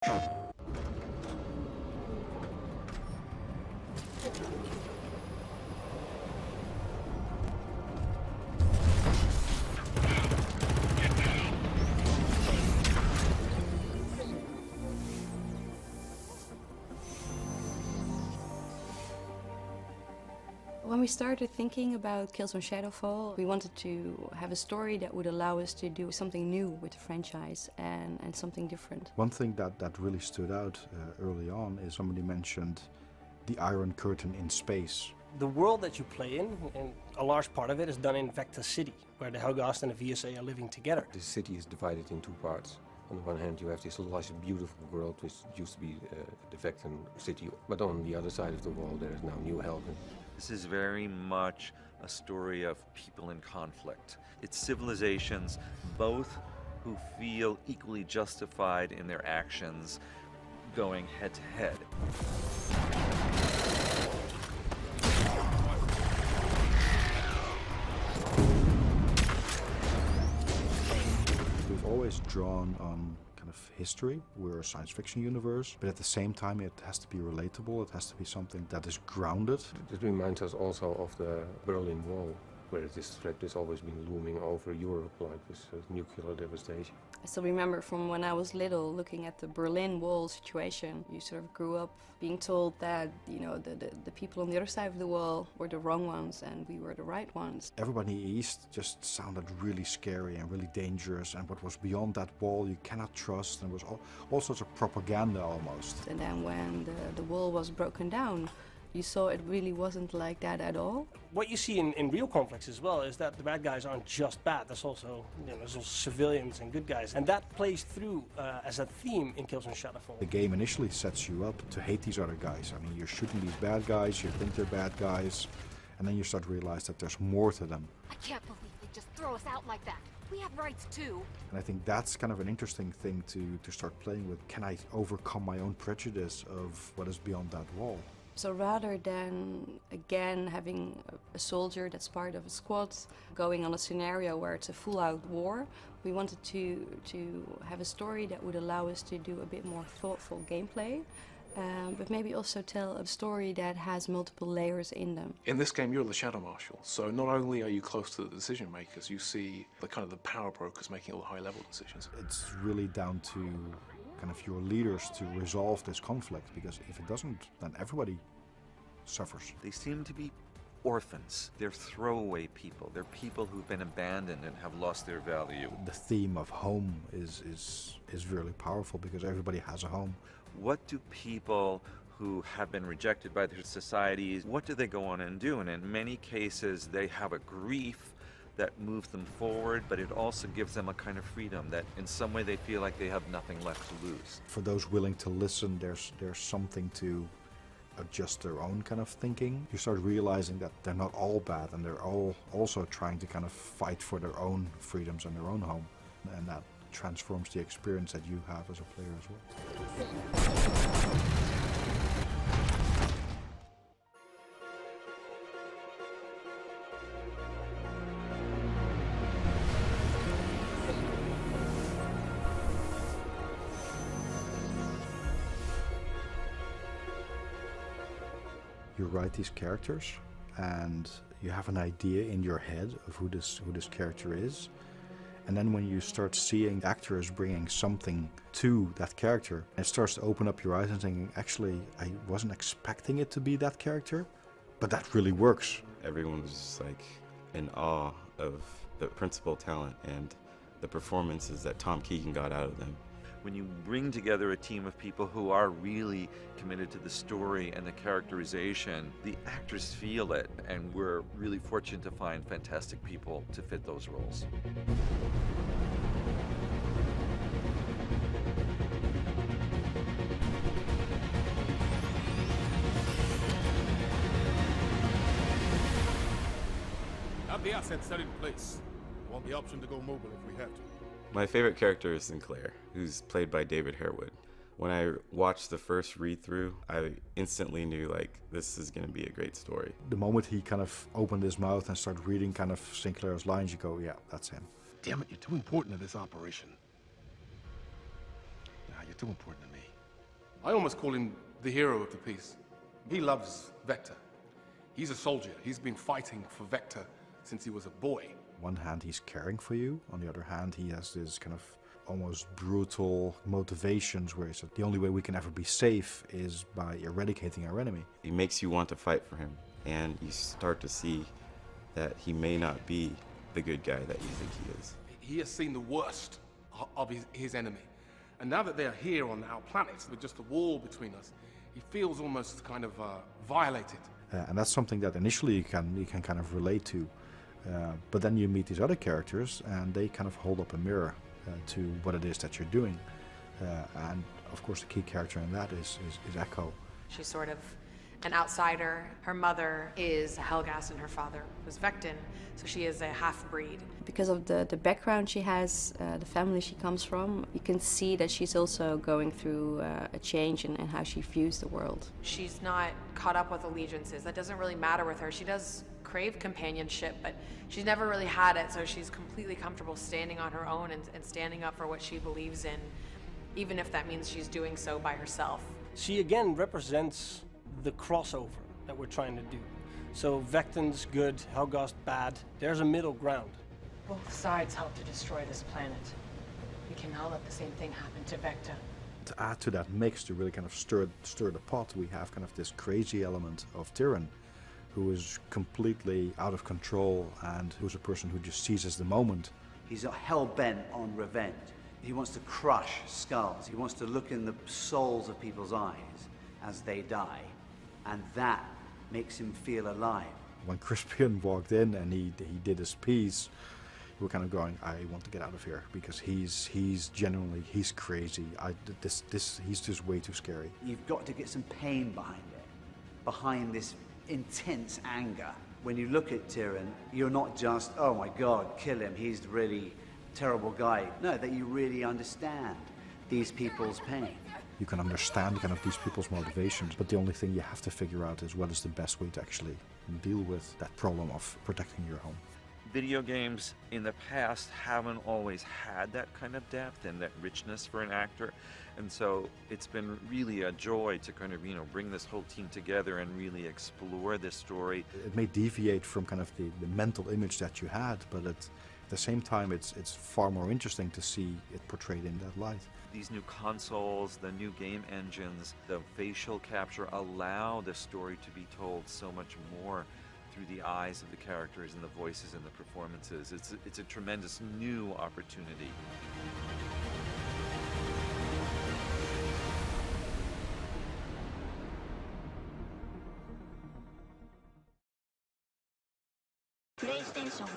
When we started thinking about Killzone Shadowfall, we wanted to have a story that would allow us to do something new with the franchise and something different. One thing that really stood out early on is somebody mentioned the Iron Curtain in space. The world that you play in, and a large part of it is done in Vektans city, where the Helghast and the VSA are living together. The city is divided in two parts. On the one hand, you have this lush, beautiful world, which used to be the Vektan city, but on the other side of the wall, there is now New Helghast. This is very much a story of people in conflict. It's civilizations, both who feel equally justified in their actions, going head to head. We've always drawn on kind of history. We're a science fiction universe, but at the same time it has to be relatable. It has to be something that is grounded. It reminds us also of the Berlin Wall, where this threat has always been looming over Europe, like this nuclear devastation. I still remember from when I was little looking at the Berlin Wall situation. You sort of grew up being told that, you know, the people on the other side of the wall were the wrong ones and we were the right ones. Everybody East just sounded really scary and really dangerous, and what was beyond that wall you cannot trust, and there was all sorts of propaganda almost. And then when the wall was broken down, you saw it really wasn't like that at all. What you see in real conflicts as well is that the bad guys aren't just bad. There's also, there's also civilians and good guys, and that plays through as a theme in Killzone Shadowfall. The game initially sets you up to hate these other guys. I mean, you're shooting these bad guys, you think they're bad guys, and then you start to realize that there's more to them. I can't believe they just throw us out like that. We have rights too. And I think that's kind of an interesting thing to start playing with. Can I overcome my own prejudice of what is beyond that wall? So rather than, again, having a soldier that's part of a squad going on a scenario where it's a full-out war, we wanted to have a story that would allow us to do a bit more thoughtful gameplay, but maybe also tell a story that has multiple layers in them. In this game, you're the Shadow Marshal, so not only are you close to the decision makers, you see the kind of the power brokers making all the high-level decisions. It's really down to kind of your leaders to resolve this conflict, because if it doesn't, then everybody suffers. They seem to be orphans. They're throwaway people. They're people who've been abandoned and have lost their value. The theme of home is really powerful, because everybody has a home. What do people who have been rejected by their societies, what do they go on and do? And in many cases, they have a grief that moves them forward, but it also gives them a kind of freedom that in some way they feel like they have nothing left to lose. For those willing to listen, there's something to adjust their own kind of thinking. You start realizing that they're not all bad, and they're all also trying to kind of fight for their own freedoms and their own home. And that transforms the experience that you have as a player as well. You write these characters, and you have an idea in your head of who this character is, and then when you start seeing actors bringing something to that character, it starts to open up your eyes and thinking, actually, I wasn't expecting it to be that character, but that really works. Everyone was just like in awe of the principal talent and the performances that Tom Keegan got out of them. When you bring together a team of people who are really committed to the story and the characterization, the actors feel it, and we're really fortunate to find fantastic people to fit those roles. Have the assets set in place. We want the option to go mobile if we have to. My favorite character is Sinclair, who's played by David Harewood. When I watched the first read-through, I instantly knew, like, this is going to be a great story. The moment he kind of opened his mouth and started reading kind of Sinclair's lines, you go, yeah, that's him. Damn it, you're too important to this operation. Nah, you're too important to me. I almost call him the hero of the piece. He loves Vector. He's a soldier. He's been fighting for Vector since he was a boy. On one hand, he's caring for you. On the other hand, he has this kind of almost brutal motivations where he said the only way we can ever be safe is by eradicating our enemy. He makes you want to fight for him, and you start to see that he may not be the good guy that you think he is. He has seen the worst of his enemy. And now that they're here on our planet, with just a wall between us, he feels almost kind of violated. And that's something that initially you can kind of relate to. But then you meet these other characters and they kind of hold up a mirror to what it is that you're doing. And of course the key character in that is Echo. She's sort of an outsider. Her mother is Helghast and her father was Vektan, so she is a half-breed. Because of the background she has, the family she comes from, you can see that she's also going through a change in how she views the world. She's not caught up with allegiances. That doesn't really matter with her. She does crave companionship, but she's never really had it, so she's completely comfortable standing on her own and standing up for what she believes in, even if that means she's doing so by herself. She again represents the crossover that we're trying to do. So Vektan's good, Helghast bad. There's a middle ground. Both sides help to destroy this planet. We cannot let the same thing happen to Vector. To add to that mix, to really kind of stir the pot, we have kind of this crazy element of Tyrion, who is completely out of control and who's a person who just seizes the moment. He's hell-bent on revenge. He wants to crush skulls. He wants to look in the souls of people's eyes as they die, and that makes him feel alive. When Crispian walked in and he did his piece, we were kind of going, I want to get out of here, because he's genuinely, he's crazy. He's just way too scary. You've got to get some pain behind it, behind this intense anger. When you look at Tyrion, you're not just, oh my God, kill him, he's really terrible guy. No, that you really understand these people's pain. You can understand kind of these people's motivations, but the only thing you have to figure out is what is the best way to actually deal with that problem of protecting your home. Video games in the past haven't always had that kind of depth and that richness for an actor, and so it's been really a joy to kind of, bring this whole team together and really explore this story. It may deviate from kind of the mental image that you had, but at the same time it's far more interesting to see it portrayed in that light. These new consoles, the new game engines, the facial capture allow the story to be told so much more through the eyes of the characters and the voices and the performances. It's a tremendous new opportunity. PlayStation